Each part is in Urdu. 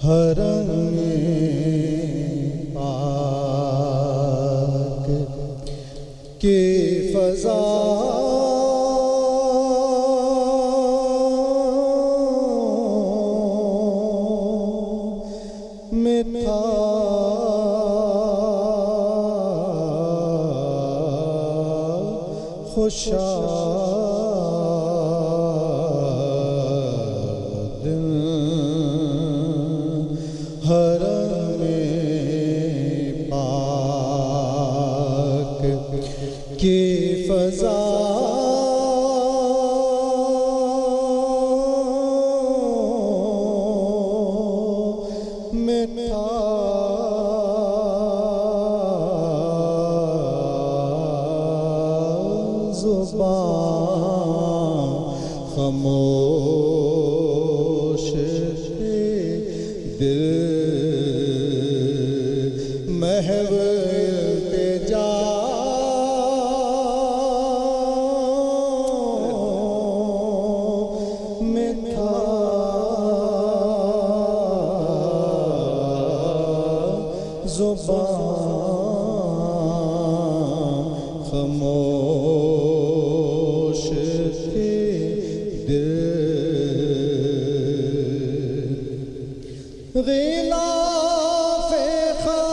حرم پاک کی فضا میں تھا خوشاد حرم پاک کی فضا میں تھا زبان خاموش تھے دل محو التجا میں تھا زبان خاموش تھی دل غلاف خانہ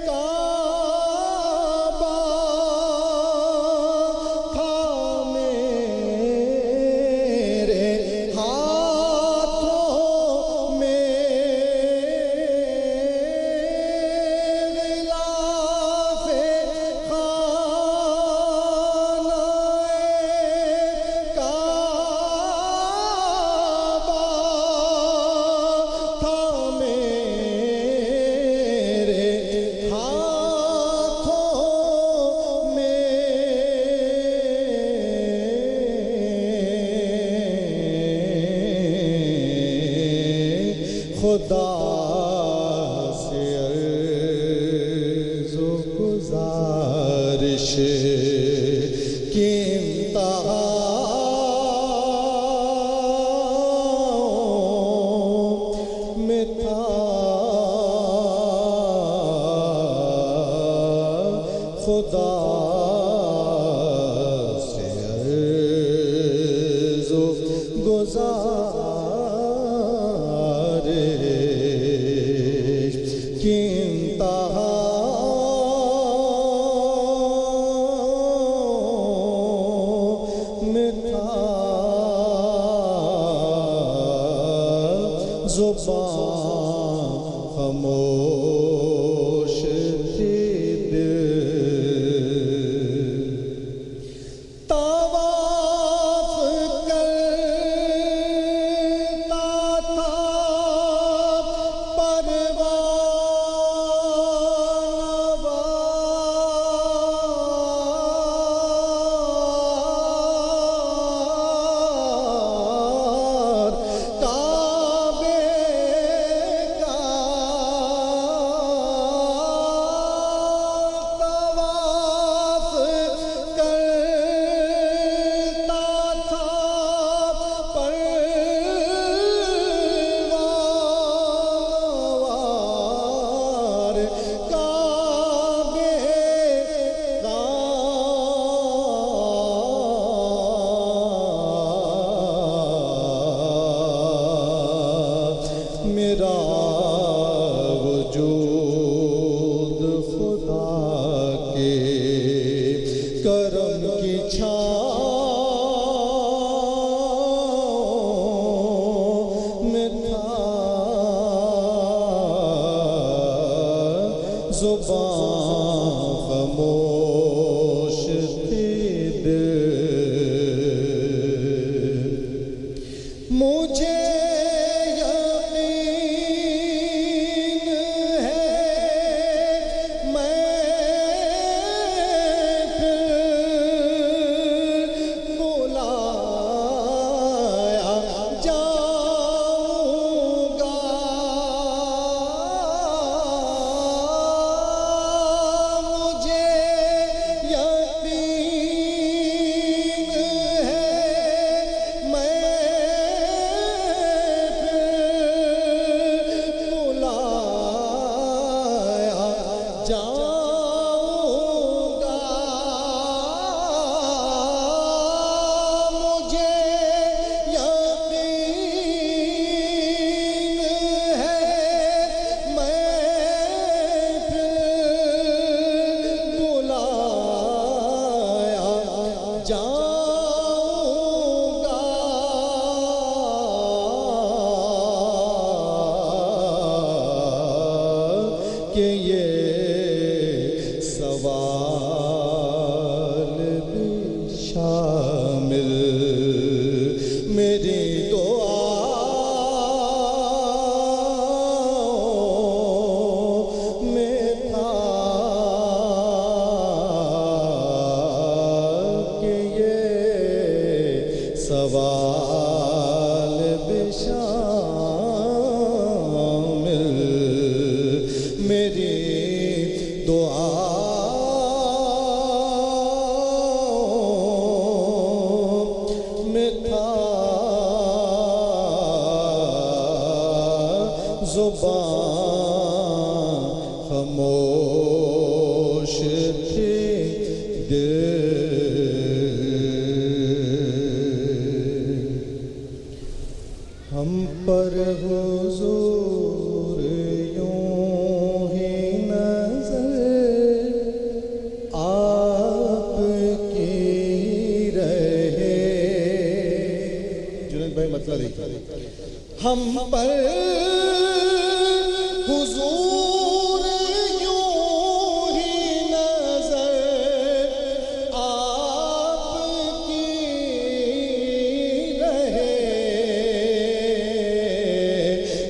کعبہ تھا میرے ہاتھوں میں غلاف خانہ کعبہ تھا میرے ہاتھوں میں خدا سے عرض و گزارش کی انتہا میں تھا خدا سے عرض و گزارش کی انتہا میں تھا زبان خاموش تھی دل طواف کرتا تھا پروانہ کعبے کا بھی شامل میری دعاؤں میں تھا کہ یہ سوال بھی شامل میری دعاؤں میں تھا زبان خاموش تھی ہم پر حضور یوں ہی نظر آپ کی رہے جنید بھائی مطلب دیکھیں ہم پر حضور یوں ہی نظر آپ کی رہے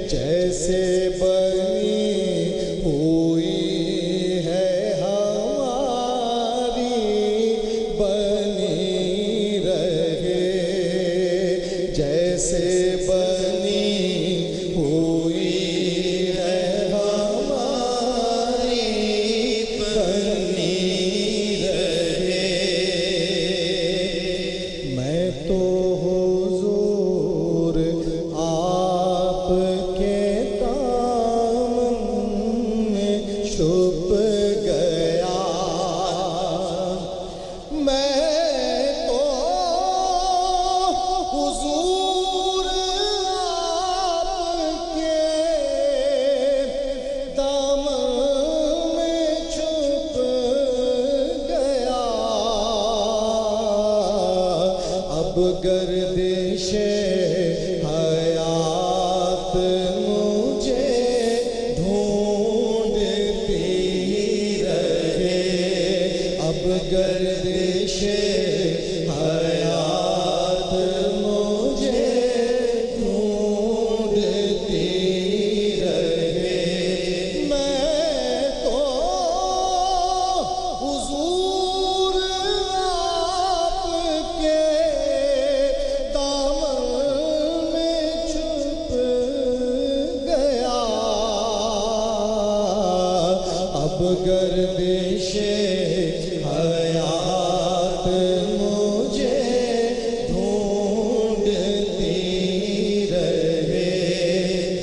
جیسے بنی ہوئی ہے ہماری بنی رہے جیسے بنی ہوئی ہے ہماری بنی رہے میں تو حضور آپ کے دامن میں چھپ گیا میں تو حضور آپ کے دامن میں چھپ گیا اب گردش حیات مجھے ڈھونڈتی رہے اب گردش حیات مجھے ڈھونڈتی رہے میں تو حضور آپ کے دامن میں چھپ گیا اب گردش حیات مجھے ڈھونڈتی رہے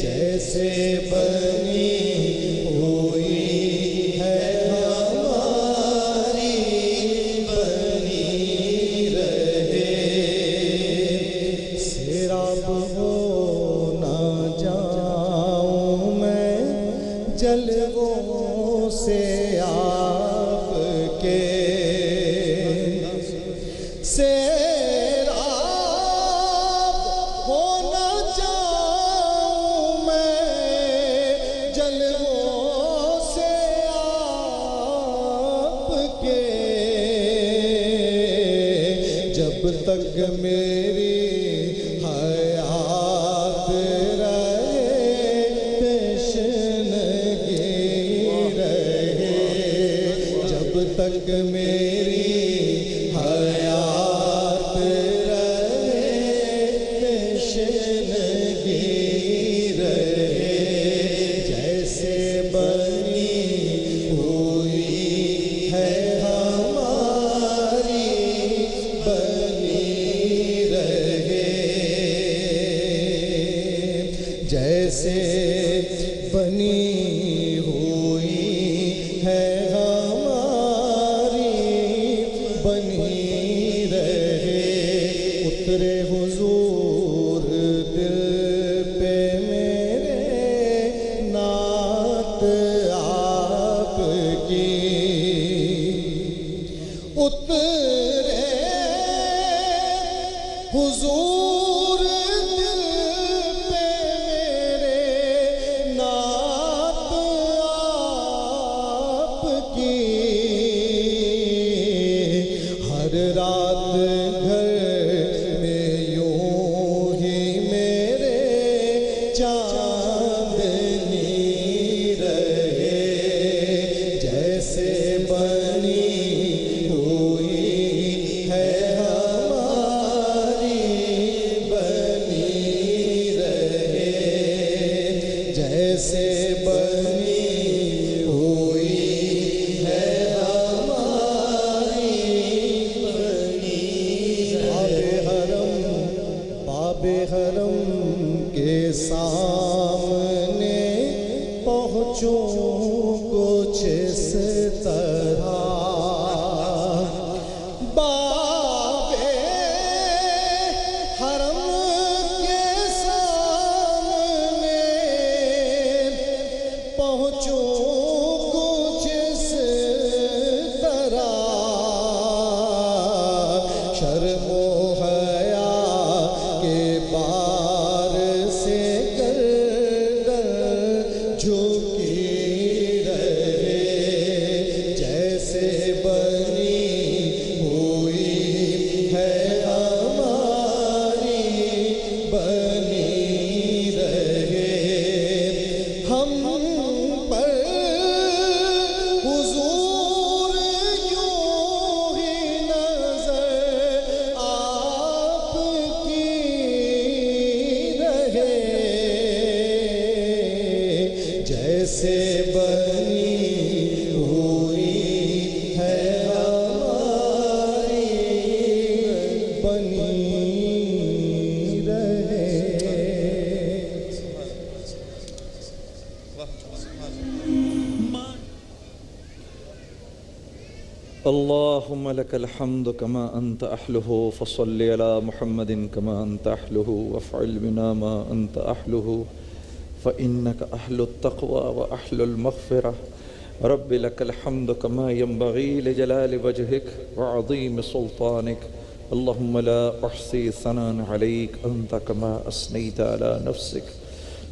جیسے بنی ہوئی ہے ہماری بنی رہے سیراب ہو نہ جاؤں میں جلووں سے آپ کے سیراب ہو نہ جاؤں میں جلووں سے آپ کے جب تک میری حیات رہے تشنگی رہے جب تک میری حیات رہے تشنگی رہے جیسے بنی ہوئی ہے ہماری بنی رہے جیسے بنی ہوئی ہے ہماری بنی رہے اترے حضور دل پہ میرے نعت آپ کی اترے حضور دل پہ میرے نعت آپ کی سامنے پہنچوں کچھ اس طرح بابے حرم کے سامنے پہنچوں کچھ اس طرح شرم و حیا کے بار سے گردن جھکی رہے جیسے بنی ہوئی ہے ہماری بنی رہے ہم پر حضور یوں ہی نظر آپ کی رہے جیسے بنی ہوئی ہے ہماری بنی رہے اللهم لك الحمد كما أنت أحله فصل على محمد كما أنت أحله وافعل بنا ما أنت أحله فإنك أهل التقوى وأهل المغفرة رب لك الحمد كما ينبغي لجلال وجهك وعظيم سلطانك اللهم لا أحصي ثناء عليك أنت كما أثنيت على نفسك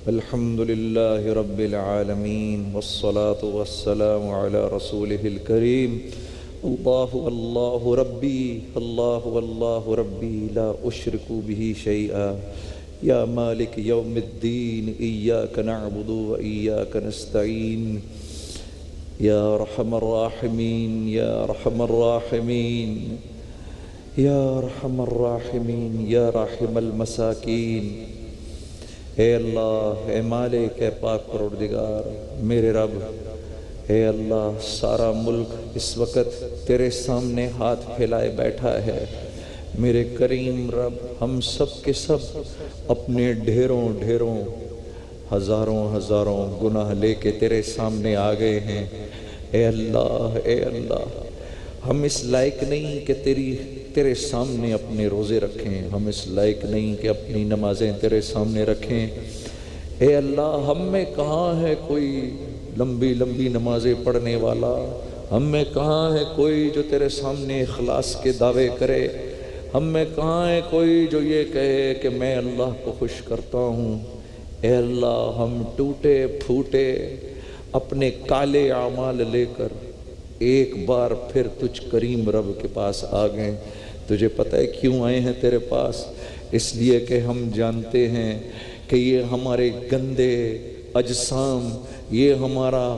الحمد لله رب العالمين والصلاة والسلام على رسوله الكريم الله الله ربي الله الله ربي لا أشرك به شيئا يا مالك يوم الدين إياك نعبد وإياك نستعين يا أرحم الراحمين يا أرحم الراحمين يا أرحم الراحمين يا راحم المساكين اے اللہ اے مالک اے پاک پروردگار میرے رب اے اللہ سارا ملک اس وقت تیرے سامنے ہاتھ پھیلائے بیٹھا ہے میرے کریم رب ہم سب کے سب اپنے ڈھیروں ڈھیروں ہزاروں ہزاروں گناہ لے کے تیرے سامنے آ گئے ہیں اے اللہ ہم اس لائق نہیں کہ تیرے سامنے اپنے روزے رکھیں ہم اس لائق نہیں کہ اپنی نمازیں تیرے سامنے رکھیں اے اللہ ہم میں کہاں ہے کوئی لمبی لمبی نمازیں پڑھنے والا ہم میں کہاں ہے کوئی جو تیرے سامنے اخلاص کے دعوے کرے ہم میں کہاں ہے کوئی جو یہ کہے کہ میں اللہ کو خوش کرتا ہوں اے اللہ ہم ٹوٹے پھوٹے اپنے کالے اعمال لے کر ایک بار پھر تجھ کریم رب کے پاس آ گئے تجھے پتہ ہے کیوں آئے ہیں تیرے پاس اس لیے کہ ہم جانتے ہیں کہ یہ ہمارے گندے اجسام یہ ہمارا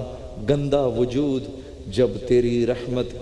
گندا وجود جب تیری رحمت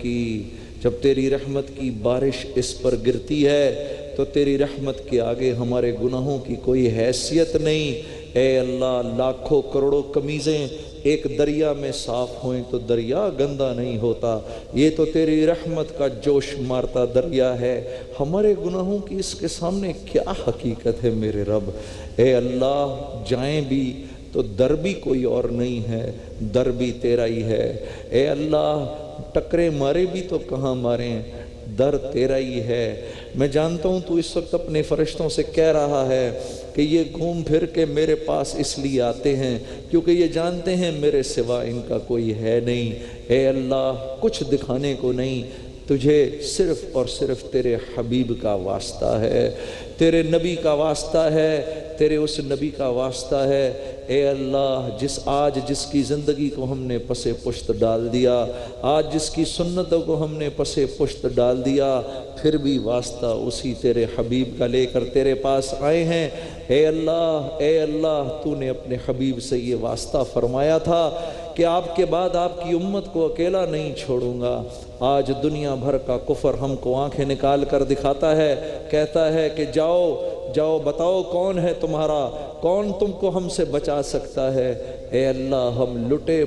کی بارش اس پر گرتی ہے تو تیری رحمت کے آگے ہمارے گناہوں کی کوئی حیثیت نہیں اے اللہ لاکھوں کروڑوں قمیضیں ایک دریا میں صاف ہوئیں تو دریا گندا نہیں ہوتا یہ تو تیری رحمت کا جوش مارتا دریا ہے ہمارے گناہوں کی اس کے سامنے کیا حقیقت ہے میرے رب اے اللہ جائیں بھی تو در بھی کوئی اور نہیں ہے در بھی تیرا ہی ہے اے اللہ ٹکرے مارے بھی تو کہاں ماریں در تیرا ہی ہے میں جانتا ہوں تو اس وقت اپنے فرشتوں سے کہہ رہا ہے کہ یہ گھوم پھر کے میرے پاس اس لیے آتے ہیں کیونکہ یہ جانتے ہیں میرے سوا ان کا کوئی ہے نہیں اے اللہ کچھ دکھانے کو نہیں تجھے صرف اور صرف تیرے حبیب کا واسطہ ہے تیرے نبی کا واسطہ ہے تیرے اس نبی کا واسطہ ہے اے اللہ جس کی زندگی کو ہم نے پس پشت ڈال دیا آج جس کی سنتوں کو ہم نے پس پشت ڈال دیا پھر بھی واسطہ اسی تیرے حبیب کا لے کر تیرے پاس آئے ہیں اے اللہ تو نے اپنے حبیب سے یہ واسطہ فرمایا تھا کہ آپ کے بعد آپ کی امت کو اکیلا نہیں چھوڑوں گا آج دنیا بھر کا کفر ہم کو آنکھیں نکال کر دکھاتا ہے کہتا ہے کہ جاؤ بتاؤ کون ہے تمہارا کون تم کو ہم سے بچا سکتا ہے اے اللہ ہم لٹے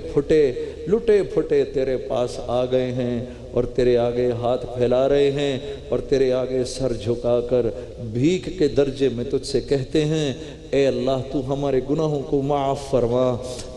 پھٹے تیرے پاس آ گئے ہیں اور تیرے آگے ہاتھ پھیلا رہے ہیں اور تیرے آگے سر جھکا کر بھیک کے درجے میں تجھ سے کہتے ہیں اے اللہ تو ہمارے گناہوں کو معاف فرما،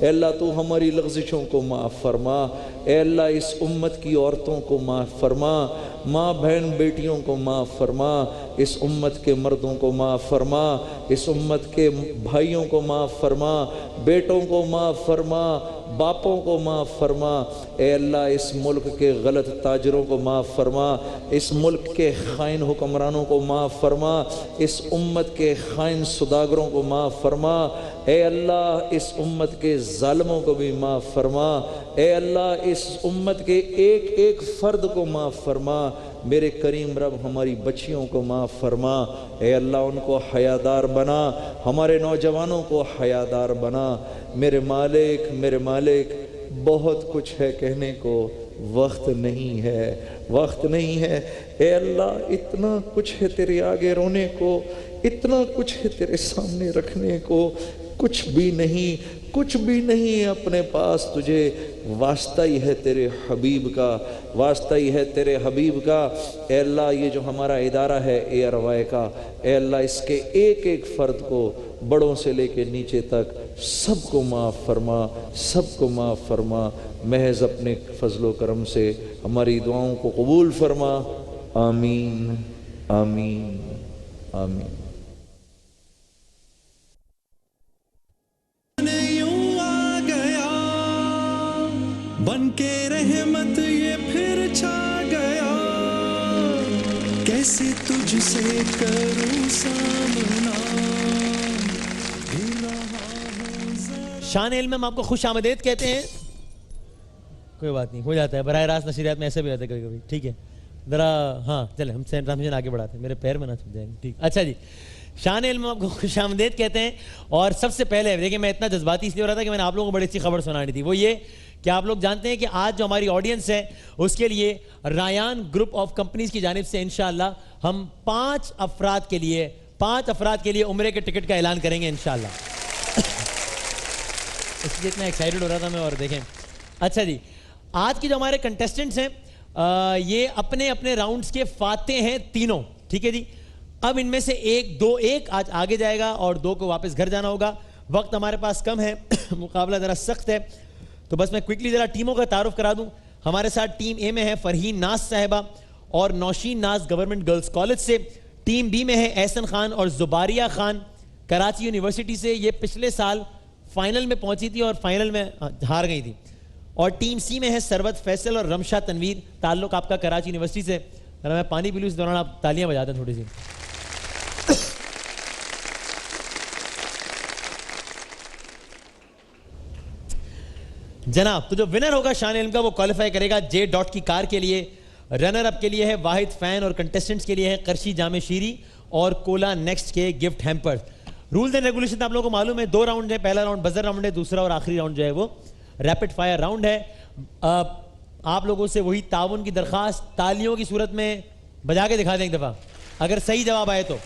اے اللہ تو ہماری لغزشوں کو معاف فرما، اے اللہ اس امت کی عورتوں کو معاف فرما، ماں بہن بیٹیوں کو معاف فرما، اس امت کے مردوں کو معاف فرما، اس امت کے بھائیوں کو معاف فرما، بیٹوں کو معاف فرما، باپوں کو معاف فرما، اے اللہ اس ملک کے غلط تاجروں کو معاف فرما، اس ملک کے خائن حکمرانوں کو معاف فرما، اس امت کے خائن سوداگروں کو معاف فرما، اے اللہ اس امت کے ظالموں کو بھی معاف فرما، اے اللہ اس امت کے ایک ایک فرد کو معاف فرما، میرے کریم رب ہماری بچیوں کو معاف فرما، اے اللہ ان کو حیادار بنا، ہمارے نوجوانوں کو حیادار بنا، میرے مالک بہت کچھ ہے کہنے کو، وقت نہیں ہے، اے اللہ اتنا کچھ ہے تیرے آگے رونے کو، اتنا کچھ ہے تیرے سامنے رکھنے کو، کچھ بھی نہیں اپنے پاس، تجھے واسطہ ہی ہے تیرے حبیب کا، اے اللہ یہ جو ہمارا ادارہ ہے ایئر وائی کا، اے اللہ اس کے ایک ایک فرد کو بڑوں سے لے کے نیچے تک سب کو معاف فرما، محض اپنے فضل و کرم سے ہماری دعاؤں کو قبول فرما، آمین آمین آمین۔ بن کے رحمت یہ پھر چھا گیا، کیسے تجھ سے کروں سامنا، شان علم میں ہم آپ کو خوش آمدید کہتے ہیں، کوئی بات نہیں، ہو جاتا ہے براہ راست نشریات میں ایسے بھی ہوتا ہے کبھی کبھی، ٹھیک ہے ذرا، ہاں چلیں ہم ٹرانسمیشن آگے بڑھاتے ہیں، میرے پیر میں نہ چھپ جائیں گے، ٹھیک، اچھا جی، شان علم میں آپ کو خوش آمدید کہتے ہیں۔ اور سب سے پہلے دیکھیں میں اتنا جذباتی اس لیے ہو رہا تھا کہ میں نے آپ لوگوں کو بڑی اچھی خبر سنانی تھی، وہ یہ کہ آپ لوگ جانتے ہیں کہ آج جو ہماری آڈینس ہے اس کے لیے رایان گروپ آف کمپنیز کی جانب سے انشاءاللہ ہم 5 افراد کے لیے عمرے کے ٹکٹ کا اعلان کریں گے انشاءاللہ۔ اس لیے اتنا ایکسائٹڈ ہو رہا تھا میں، اور دیکھیں اچھا جی، آج کی جو ہمارے کنٹیسٹنٹس ہیں یہ اپنے اپنے راؤنڈز کے فاتح ہیں تینوں، ٹھیک ہے جی۔ اب ان میں سے ایک آج آگے جائے گا اور 2 کو واپس گھر جانا ہوگا، وقت ہمارے پاس کم ہے، مقابلہ ذرا سخت ہے، تو بس میں کوئکلی ذرا ٹیموں کا تعارف کرا دوں۔ ہمارے ساتھ ٹیم اے میں ہے فرحین ناز صاحبہ اور نوشین ناز گورنمنٹ گرلز کالج سے، ٹیم بی میں ہے احسن خان اور زباریہ خان کراچی یونیورسٹی سے، یہ پچھلے سال فائنل میں پہنچی تھی اور فائنل میں ہار گئی تھی، اور ٹیم سی میں ہے سروت فیصل اور رمشا تنویر، تعلق آپ کا کراچی یونیورسٹی سے۔ ذرا میں پانی پی لوں، اس دوران آپ تالیاں بجاتے ہیں تھوڑی سی۔ جناب تو جو ونر ہوگا شان علم کا وہ کوالیفائی کرے گا جے ڈاٹ کی کار کے لیے، رنر اپ کے لیے ہے واحد فین، اور کنٹیسٹنٹس کے لیے ہے قرشی جامع شیری اور کولا نیکسٹ کے gift hamper. Rules and regulation آپ لوگوں کو معلوم ہے، 2 راؤنڈ ہے، پہلا راؤنڈ بزر راؤنڈ ہے، دوسرا اور آخری راؤنڈ جو ہے وہ ریپڈ فائر راؤنڈ ہے۔ آپ لوگوں سے وہی تعاون کی درخواست، تالیوں کی صورت میں بجا کے دکھا دیں ایک دفعہ اگر صحیح جواب آئے تو،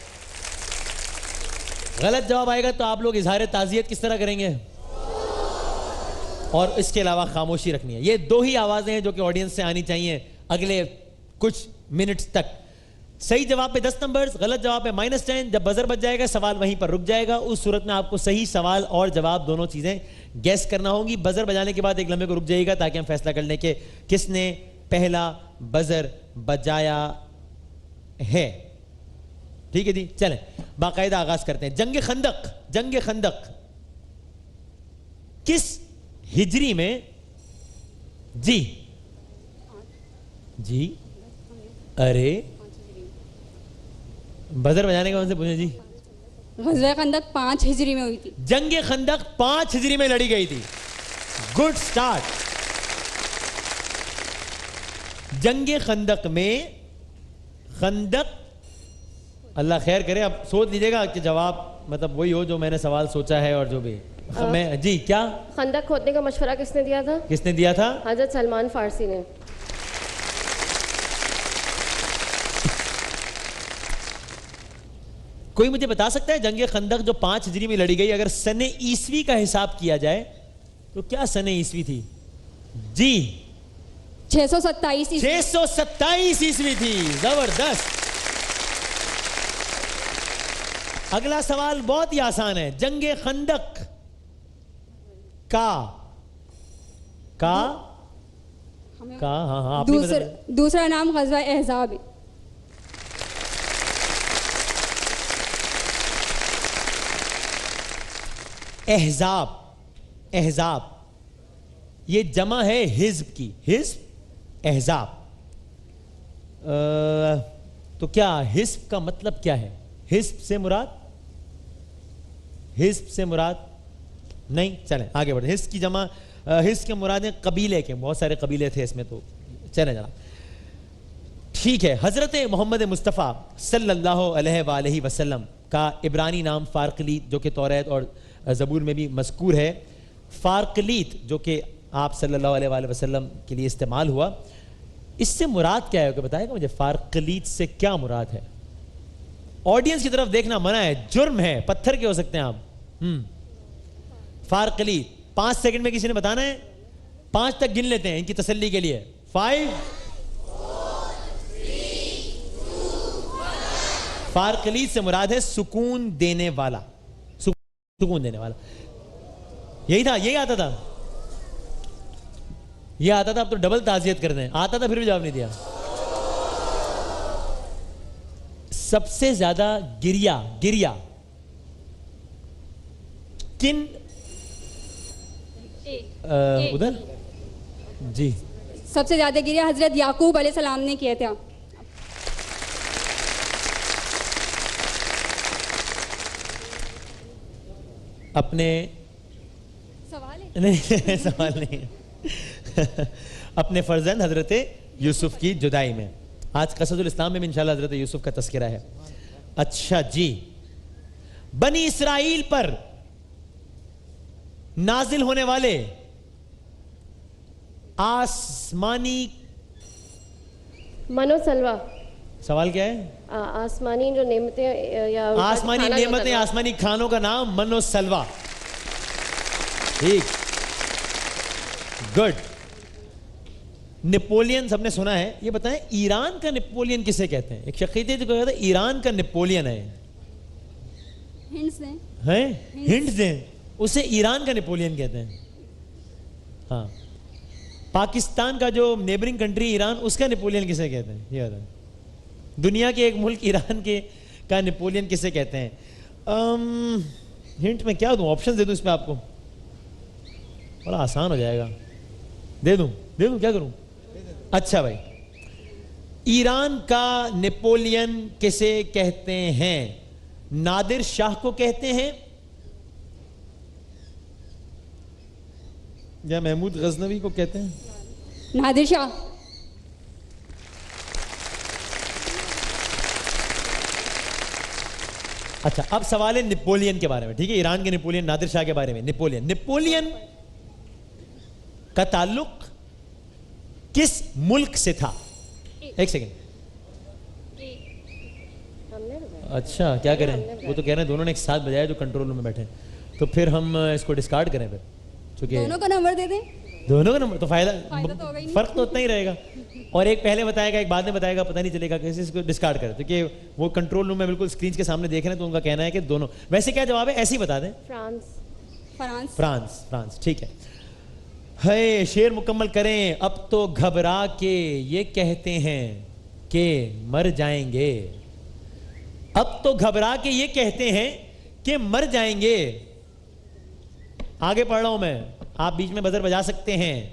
غلط جواب آئے گا تو آپ لوگ اظہار تعزیت کس طرح کریں گے، اور اس کے علاوہ خاموشی رکھنی ہے۔ یہ 2 ہی آوازیں ہیں جو کہ آڈینس سے آنی چاہیے اگلے کچھ منٹس تک۔ صحیح جواب پہ 10 نمبرز، غلط جواب پہ -10۔ جب بزر بج جائے گا سوال وہیں پر رک جائے گا، اس صورت میں آپ کو صحیح سوال اور جواب دونوں چیزیں گیس کرنا ہوگی۔ بزر بجانے کے بعد ایک لمحے کو رک جائے گا تاکہ ہم فیصلہ کر لیں کہ کس نے پہلا بزر بجایا ہے، ٹھیک ہے جی۔ چلیں باقاعدہ آغاز کرتے ہیں۔ جنگ خندق کس ہجری میں، جی ارے بزر بجانے کے بعد سے پوچھیں جی، غزوہ خندق 5 ہجری میں ہوئی تھی۔ جنگ خندق 5 ہجری میں لڑی گئی تھی، گڈ سٹارٹ۔ جنگ خندق میں، خندق اللہ خیر کرے، اب سوچ لیجئے گا کہ جواب مطلب وہی ہو جو میں نے سوال سوچا ہے، اور جو بھی میں جی کیا خندق کھودنے کا مشورہ کس نے دیا تھا؟ کس نے دیا تھا؟ حضرت سلمان فارسی نے۔ کوئی مجھے بتا سکتا ہے جنگ خندق جو 5 ہجری میں لڑی گئی اگر سن عیسوی کا حساب کیا جائے تو کیا سن عیسوی تھی؟ جی 627 عیسوی تھی، زبردست۔ اگلا سوال بہت ہی آسان ہے. جنگ خندق کا ہاں آپ دوسرا نام غزوہ احزاب ہے. احزاب یہ جمع ہے حزب کی. حزب احزاب. تو کیا حزب کا مطلب کیا ہے؟ حزب سے مراد نہیں. چلیں آگے بڑھیں. حزب کی جمع حزب کے مراد قبیلے کے. بہت سارے قبیلے تھے اس میں, تو چلیں جناب ٹھیک ہے. حضرت محمد مصطفیٰ صلی اللہ علیہ وآلہ وسلم کا عبرانی نام فارقلیت, جو کہ توریت اور زبور میں بھی مذکور ہے. فارقلیت جو کہ آپ صلی اللہ علیہ وآلہ وسلم کے لیے استعمال ہوا, اس سے مراد کیا ہے کہ بتائے گا مجھے؟ فارقلیت سے کیا مراد ہے؟ آڈینس کی طرف دیکھنا منع ہے, جرم ہے, پتھر کے ہو سکتے ہیں آپ. فارقلیت 5 سیکنڈ میں کسی نے بتانا ہے. 5 تک گن لیتے ہیں ان کی تسلی کے لیے. 5 فارقلیت سے مراد ہے سکون دینے والا. سکون دینے والا. یہی تھا, یہی آتا تھا, یہ آتا تھا. اب تو ڈبل تعزیت کر دیں. آتا تھا پھر بھی جواب نہیں دیا. سب سے زیادہ گریا کن ادھر جی سب سے زیادہ گریا حضرت یعقوب علیہ السلام نے کیا تھا. اپنے سوال نہیں اپنے فرزند حضرت یوسف کی جدائی میں. آج قصص الاسلام میں بھی انشاءاللہ حضرت یوسف کا تذکرہ ہے. اچھا جی, بنی اسرائیل پر نازل ہونے والے آسمانی منو سلوا. سوال کیا ہے؟ آسمانی جو نعمتیں یا آسمانی نعمتیں, آسمانی کھانوں کا نام منو سلوا. ٹھیک, گڈ. نپولین سب نے سنا ہے. یہ بتائیں ایران کا نپولین کسے کہتے ہیں؟ ایک شخصیت جو کہتا ہے ایران کا نپولین ہے. ہنٹ دیں. اسے ایران کا نپولین کہتے ہیں. ہاں, پاکستان کا جو نیبرنگ کنٹری ایران, اس کا نپولین کسے کہتے ہیں؟ یہ بتائیں. دنیا کے ایک ملک ایران کے کا نپولین کسے کہتے ہیں؟ ہنٹ میں کیا دوں؟ آپشن دے دوں اس پہ آپ کو؟ بڑا آسان ہو جائے گا. دے دوں کیا کروں؟ اچھا بھائی, ایران کا نپولین کسے کہتے ہیں؟ نادر شاہ کو کہتے ہیں یا محمود غزنوی کو کہتے ہیں؟ نادر شاہ. اچھا, اب سوال ہے نپولین کے بارے میں. ٹھیک ہے, ایران کے نپولین, نادر شاہ کے بارے میں. نپولین کا تعلق کس ملک سے تھا؟ ایک سیکنڈ. اچھا کیا کریں؟ وہ تو کہہ رہے ہیں دونوں نے ایک ساتھ بجایا جو کنٹرول روم میں بیٹھے, تو پھر ہم اس کو ڈسکارڈ کریں. پھر چونکہ دونوں کا نمبر دے دیں. دونوں کا نمبر تو فائدہ فرق تو اتنا ہی رہے گا. اور ایک پہلے بتائے گا, ایک بعد میں بتائے گا, پتہ نہیں چلے گا. کیسے اس کو ڈسکارڈ کریں؟ کیونکہ وہ کنٹرول روم میں بالکل اسکرین کے سامنے دیکھ رہے ہیں, تو ان کا کہنا ہے کہ دونوں. ویسے کیا جواب ہے؟ ایسے ہی بتا دیں. فرانس. ٹھیک ہے. ہے شعر مکمل کریں. اب تو گھبرا کے یہ کہتے ہیں کہ مر جائیں گے. اب تو گھبرا کے یہ کہتے ہیں کہ مر جائیں گے. آگے پڑھ رہا ہوں میں, آپ بیچ میں بزر بجا سکتے ہیں.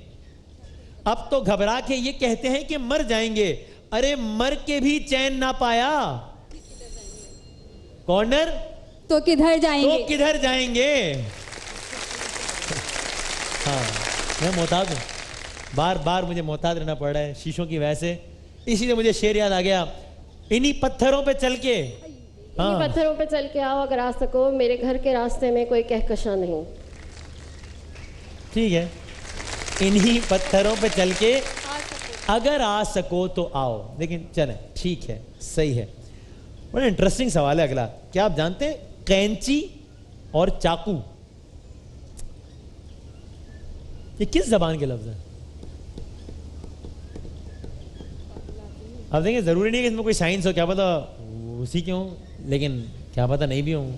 اب تو گھبرا کے یہ کہتے ہیں کہ مر جائیں گے. ارے مر کے بھی چین نہ پایا. کارنر تو کدھر جائیں گے. ہاں, میں محتاط ہوں, بار بار مجھے محتاط رہنا پڑ رہا ہے شیشوں کی وجہ سے. اسی لیے مجھے شعر یاد آ گیا. انہی پتھروں پہ چل کے, پتھروں پہ چل کے آؤ اگر آ سکو, میرے گھر کے راستے میں کوئی کہکشاں نہیں. ٹھیک ہے, انہی پتھروں پہ چل کے اگر آ سکو تو آؤ. لیکن چلیں ٹھیک ہے, صحیح ہے. بڑا انٹرسٹنگ سوال ہے اگلا. کیا آپ جانتے ہیں قینچی اور چاقو یہ کس زبان کے لفظ ہیں؟ آپ دیکھیں ضروری نہیں کہ اس میں کوئی سائنس ہو, کیا پتا اسی کیوں, لیکن کیا پتہ نہیں بھی ہوں.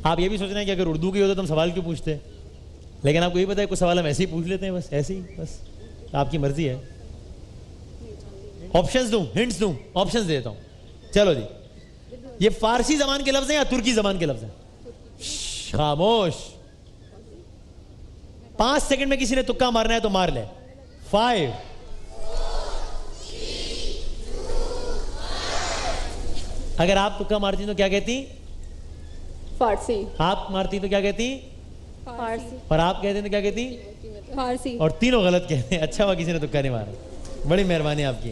آپ یہ بھی سوچ رہے ہیں کہ اگر اردو کی ہو تو تم سوال کیوں پوچھتے, لیکن آپ کو یہ پتہ ہے کوئی سوال ہم ایسے ہی پوچھ لیتے ہیں, بس ایسے ہی, بس آپ کی مرضی ہے. آپشنز دوں, ہنٹس دوں, آپشنز دیتا ہوں. چلو جی, یہ فارسی زبان کے لفظ ہیں یا ترکی زبان کے لفظ ہیں؟ خاموش. 5 سیکنڈ میں کسی نے تکا مارنا ہے تو مار لے. 5 اگر آپ تکا مارتی تو کیا کہتی؟ فارسی. آپ مارتی تو کیا کہتی؟ فارسی. اور آپ کہتے ہیں تو کیا کہتی؟ فارسی. اور تینوں غلط کہتے ہیں. اچھا ہوا کسی نے تکا نہیں مارا, بڑی مہربانی آپ کی.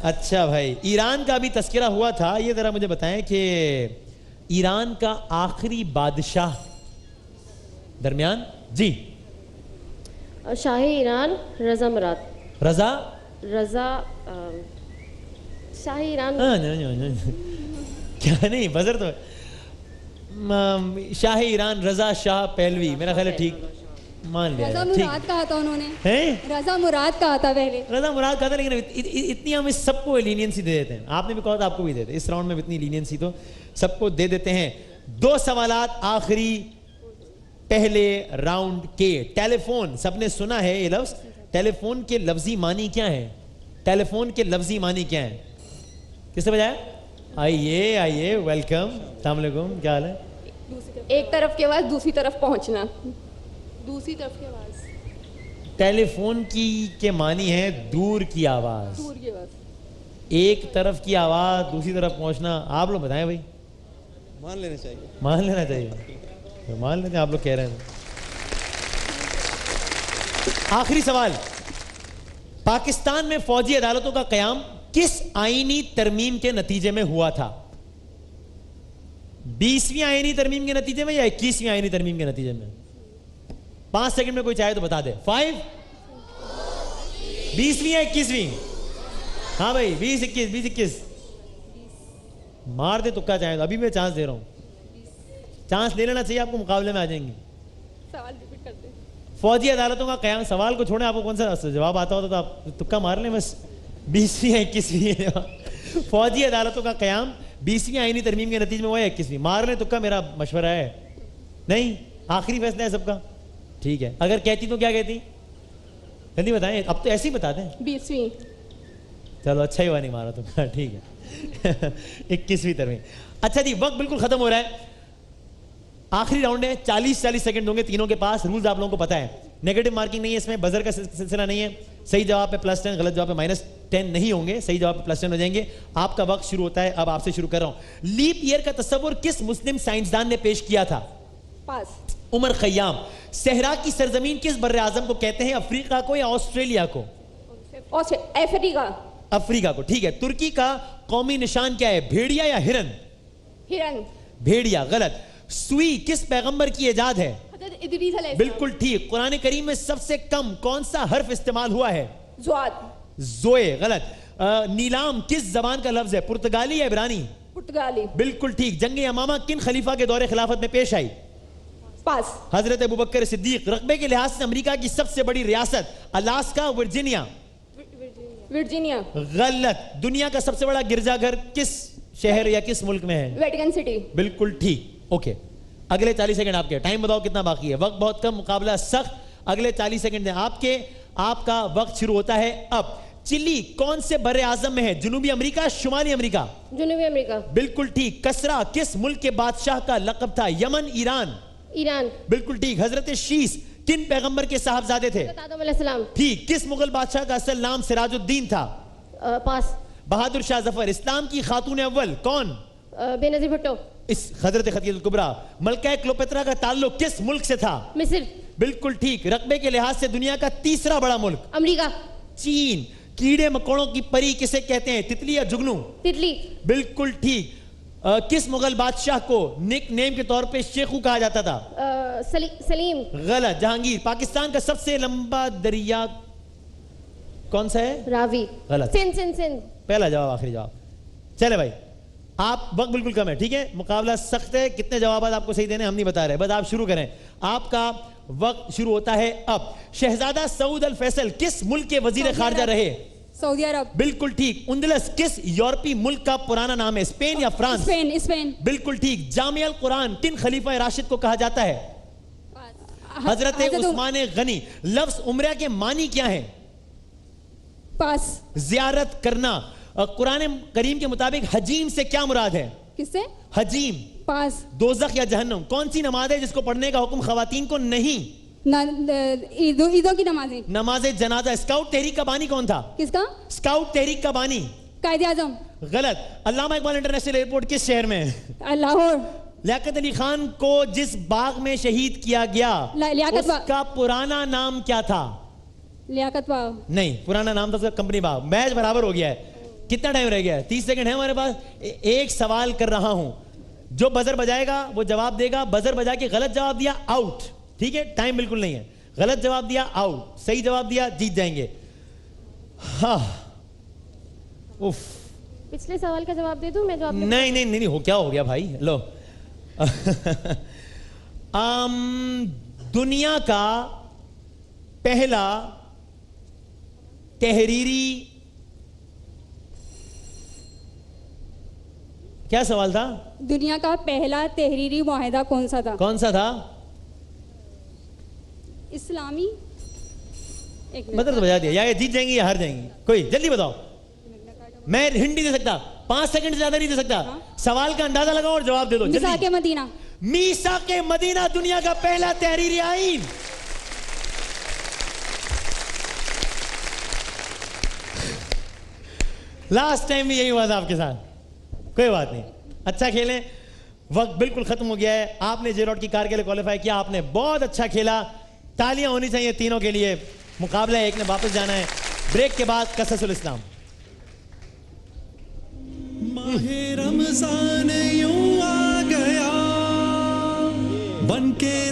اچھا بھائی, ایران کا بھی تذکرہ ہوا تھا, یہ ذرا مجھے بتائیں کہ ایران کا آخری بادشاہ درمیان جی شاہی ایران رضا مراد. رضا شاہی ایران کیا نہیں بزر تو شاہ ایران رضا شاہ پہلوی, میرا خیال ہے ٹھیک مان لیا. رضا مراد کہا تھا انہوں نے, رضا مراد کہا تھا پہلے. رضا مراد کہا تھا, لیکن اتنی ہم اس سب کو لینینسی دے دیتے ہیں. آپ نے بھی کہا تھا آپ کو بھی دیتے, اس راؤنڈ میں اتنی لینینسی تو سب کو دے دیتے ہیں. 2 سوالات آخری پہلے راؤنڈ کے. ٹیلی فون, سب نے سنا ہے یہ لفظ. ٹیلی فون کے لفظی معنی کیا ہے؟ ٹیلی فون کے لفظی معنی کیا ہے؟ کس نے بجایا؟ آئیے آئیے, ویلکم, السلام علیکم, کیا حال ہے؟ ایک طرف کی آواز دوسری طرف پہنچنا. دوسری طرف کی آواز. ٹیلی فون کی کے معنی ہے دور کی آواز. دور کی آواز. ایک طرف کی آواز دوسری طرف پہنچنا. آپ لوگ بتائیں بھائی. مان لینا چاہیے. مان لینا چاہیے, مان لیتے ہیں, آپ لوگ کہہ رہے ہیں. آخری سوال, پاکستان میں فوجی عدالتوں کا قیام کس آئینی ترمیم کے نتیجے میں ہوا تھا؟ 20ویں آئینی ترمیم کے نتیجے میں یا 21ویں آئینی ترمیم کے نتیجے میں؟ 5 سیکنڈ میں کوئی چاہے تو بتا دے. 5 20ویں یا 21ویں؟ ہاں بھائی 20 21 مار دے تکا چاہے تو. ابھی میں چانس دے رہا ہوں, چانس لے لینا چاہیے آپ کو, مقابلے میں آ جائیں گے. سوال ریپیٹ کر دیں. فوجی عدالتوں کا قیام, سوال کو چھوڑیں, آپ کو کون سا جواب آتا ہوتا تو آپ تکا مار لیں بس. 20ویں یا 21ویں؟ فوجی عدالتوں کا قیام 20ویں آئینی ترمیم کے نتیجے میں ہوا یا 21ویں؟ مار لیں تکا, میرا مشورہ ہے. نہیں, آخری فیصلہ ہے سب کا. ٹھیک ہے, اگر کہتی تو کیا کہتی؟ جلدی بتائیں, اب تو ایسے ہی بتا دیں. 20ویں. چلو اچھا ہی ہوا نہیں مارا تم, ٹھیک ہے. 21ویں ترمیم. اچھا جی, وقت بالکل ختم ہو رہا ہے. آخری راؤنڈ ہے, 40 سیکنڈ ہوں گے تینوں کے پاس. رولز آپ لوگوں کو پتا ہے, نیگیٹو مارکنگ نہیں ہے اس میں, بزر کا سلسلہ نہیں ہے. صحیح جواب پہ +10, غلط جواب پہ -10 نہیں ہوں گے, صحیح جواب پہ +10 ہو جائیں گے. آپ کا وقت شروع ہوتا ہے, اب آپ سے شروع کر رہا ہوں. لیپ ایئر کا تصور کس مسلم سائنسدان نے پیش کیا تھا؟ پاس. عمر خیام. صحرا کی سرزمین کس بر اعظم کو کہتے ہیں, افریقہ کو یا آسٹریلیا کو؟ افریقہ. افریقہ کو, ٹھیک ہے. ترکی کا قومی نشان کیا ہے, بھیڑیا یا ہرن؟ ہرن. بھیڑیا, غلط. سوئی کس پیغمبر کی ایجاد ہے؟ حضرت ادریس علیہ السلام. بالکل ٹھیک. قرآن کریم میں سب سے کم کون سا حرف استعمال ہوا ہے؟ زواد. زوئے, غلط. نیلام کس زبان کا لفظ ہے, پرتگالی یا عبرانی؟ پرتگالی. بالکل ٹھیک. جنگ یمامہ کن خلیفہ کے دور خلافت میں پیش آئی؟ پاس. حضرت ابوبکر صدیق. رقبے کے لحاظ سے امریکہ کی سب سے بڑی ریاست الاسکا, ورجینیا؟ ورجینیا. غلط. دنیا کا سب سے بڑا گرجا گھر کس شہر یا کس ملک میں ہے؟ Vatican city. بالکل ٹھیک. اوکے, اگلے 40 سیکنڈ آپ کے. ٹائم بتاؤ کتنا باقی ہے, وقت بہت کم, مقابلہ سخت. اگلے 40 سیکنڈ آپ کے. آپ کا وقت شروع ہوتا ہے اب. چلی کون سے بر اعظم میں ہے, جنوبی امریکہ, شمالی امریکہ؟ جنوبی امریکہ. بالکل ٹھیک. کسرا کس ملک کے بادشاہ کا لقب تھا, یمن, ایران؟ ایران. بالکل ٹھیک. حضرت شیس کن پیغمبر کے صاحبزادے تھے؟ حضرت آدم علیہ السلام. ٹھیک. کس مغل بادشاہ کا اصل نام سراج الدین تھا؟ پاس. بہادر شاہ ظفر. اسلام کی خاتون اول کون؟ بے نظیر بھٹو. اس حضرت خدیجہ الکبریٰ. ملکہ کلوپترا کا تعلق کس ملک سے تھا؟ مصر. بالکل ٹھیک. رقبے کے لحاظ سے دنیا کا تیسرا بڑا ملک؟ امریکہ. چین. کیڑے مکوڑوں کی پری کسے کہتے ہیں, تتلی یا جگنو؟ تتلی. بالکل ٹھیک. کس مغل بادشاہ کو نک نیم کے طور پہ شیخو کہا جاتا تھا؟ سلیم. غلط. جہانگیر. پاکستان کا سب سے لمبا دریا کون سا ہے؟ راوی. غلط. سندھ. پہلا جواب, آخری جواب. چلے بھائی, آپ وقت بالکل کم ہے, ٹھیک ہے, مقابلہ سخت ہے. کتنے جوابات آپ کو صحیح دینے ہم نہیں بتا رہے, بس آپ شروع کریں. آپ کا وقت شروع ہوتا ہے اب. شہزادہ سعود الفیصل کس ملک کے وزیر خارجہ رہے؟ سعودی عرب. بالکل ٹھیک. اندلس کس یورپی ملک کا پرانا نام ہے؟ اسپین یا فرانس؟ اسپین. اسپین. بالکل ٹھیک. جامع القرآن کن خلیفہ راشد کو کہا جاتا ہے؟ حضرت عثمان غنی. لفظ عمرہ کے معنی کیا ہے؟ پاس. زیارت کرنا. قرآن کریم کے مطابق حجیم سے کیا مراد ہے؟ کس سے؟ حجیم. پاس. دوزخ یا جہنم. کون سی نماز ہے جس کو پڑھنے کا حکم خواتین کو نہیں؟ عیدوں کی نمازیں. نماز جنازہ. اسکاؤٹ تحریک کا بانی کون تھا؟ کس کا؟ اسکاؤٹ تحریک کا بانی قائد اعظم. غلط. علامہ اقبال انٹرنیشنل ایئرپورٹ کس شہر میں ہے؟ لاہور. لیاقت علی خان کو جس باغ میں شہید کیا گیا لیاقت اس کا پرانا نام کیا تھا؟ لیاقت باغ. نہیں, پرانا نام تھا اس کا کمپنی باغ. میچ برابر ہو گیا ہے. کتنا ٹائم رہ گیا ہے؟ 30 سیکنڈ ہے ہمارے پاس. ایک سوال کر رہا ہوں, جو بزر بجائے گا وہ جواب دے گا. بزر بجا کے غلط جواب دیا آؤٹ. ٹھیک ہے, ٹائم بالکل نہیں ہے. غلط جواب دیا آؤٹ, صحیح جواب دیا جیت جائیں گے. ہاں اوف. پچھلے سوال کا جواب دے دوں میں جو آپ نے؟ نہیں نہیں نہیں, ہو کیا ہو گیا بھائی. لو دنیا کا پہلا تحریری, کیا سوال تھا؟ دنیا کا پہلا تحریری معاہدہ کون سا تھا؟ کون سا تھا؟ اسلامی. مطلب بجا دیا. یا یہ جیت جائیں گے یا ہار جائیں گے. کوئی جلدی بتاؤ. میں ہنٹ نہیں دے سکتا, 5 سیکنڈ سے زیادہ نہیں دے سکتا. سوال کا اندازہ لگاؤ اور جواب دے دو. میثاق مدینہ. میثاق مدینہ دنیا کا پہلا تحریری آئین. لاسٹ ٹائم بھی یہی ہوا تھا آپ کے ساتھ. کوئی بات نہیں, اچھا کھیلیں. وقت بالکل ختم ہو گیا ہے. آپ نے جے روڈ کی کار کے لیے کوالیفائی کیا. آپ نے بہت اچھا کھیلا. تالیاں ہونی چاہیے تینوں کے لیے. مقابلہ ایک نے واپس جانا ہے. بریک کے بعد قصص الاسلام. ماہ رمضان یوں آ گیا بن کے